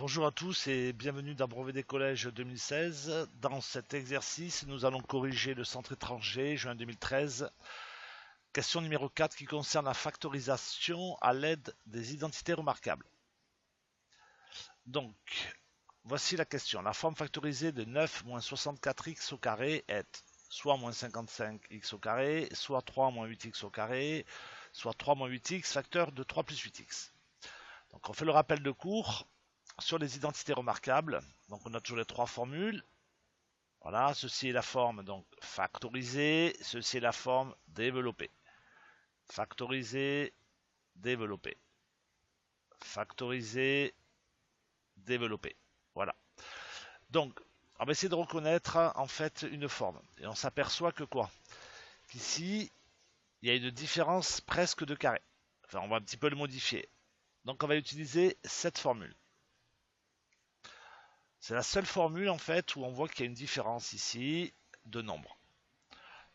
Bonjour à tous et bienvenue dans Brevet des collèges 2016. Dans cet exercice, nous allons corriger le centre étranger, juin 2013. Question numéro 4 qui concerne la factorisation à l'aide des identités remarquables. Donc, voici la question. La forme factorisée de 9 moins 64x au carré est soit moins 55x au carré, soit 3 moins 8x au carré, soit 3 moins 8x facteur de 3 plus 8x. Donc on fait le rappel de cours sur les identités remarquables. Donc on a toujours les trois formules. Voilà, ceci est la forme donc factorisée, ceci est la forme développée. Factorisée, développée. Factorisée, développée. Voilà. Donc, on va essayer de reconnaître en fait une forme. Et on s'aperçoit que quoi? Qu'ici, il y a une différence presque de carré. Enfin, on va un petit peu le modifier. Donc on va utiliser cette formule. C'est la seule formule en fait où on voit qu'il y a une différence ici de nombre.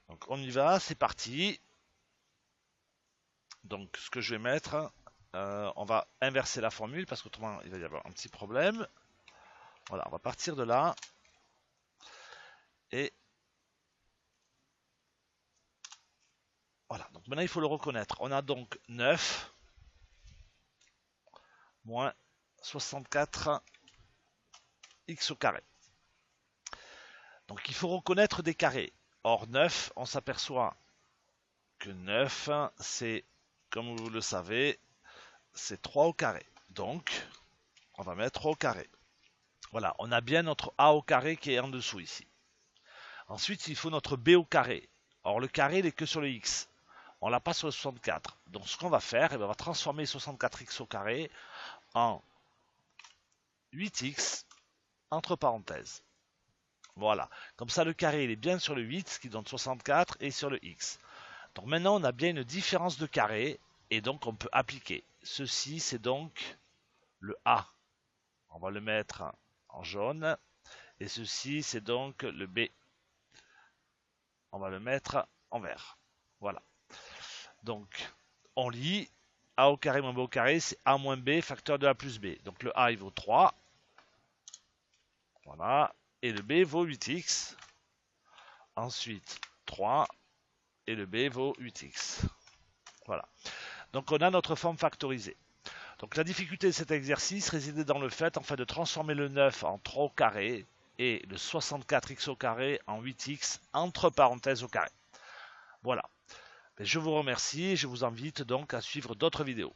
Donc on y va, c'est parti. Donc ce que je vais mettre, on va inverser la formule parce qu'autrement il va y avoir un petit problème. Voilà, on va partir de là. Et voilà, donc maintenant il faut le reconnaître. On a donc 9 moins 64 x au carré. Donc il faut reconnaître des carrés. Or 9, on s'aperçoit que 9, c'est, comme vous le savez, c'est 3 au carré. Donc, on va mettre 3 au carré. Voilà, on a bien notre a au carré qui est en dessous ici. Ensuite, il faut notre b au carré. Or, le carré, il n'est que sur le x. On l'a pas sur le 64. Donc, ce qu'on va faire, on va transformer 64x au carré en 8x entre parenthèses. Voilà. Comme ça, le carré, il est bien sur le 8, ce qui donne 64, et sur le x. Donc, maintenant, on a bien une différence de carré, et donc, on peut appliquer. Ceci, c'est donc le a. On va le mettre en jaune. Et ceci, c'est donc le b. On va le mettre en vert. Voilà. Donc, on lit a au carré moins b au carré, c'est a moins b facteur de a plus b. Donc le a, il vaut 3. Voilà. Et le b vaut 8x. Ensuite, 3. Et le b vaut 8x. Voilà. Donc on a notre forme factorisée. Donc la difficulté de cet exercice résidait dans le fait de transformer le 9 en 3 au carré et le 64x au carré en 8x entre parenthèses au carré. Voilà. Je vous remercie et je vous invite donc à suivre d'autres vidéos.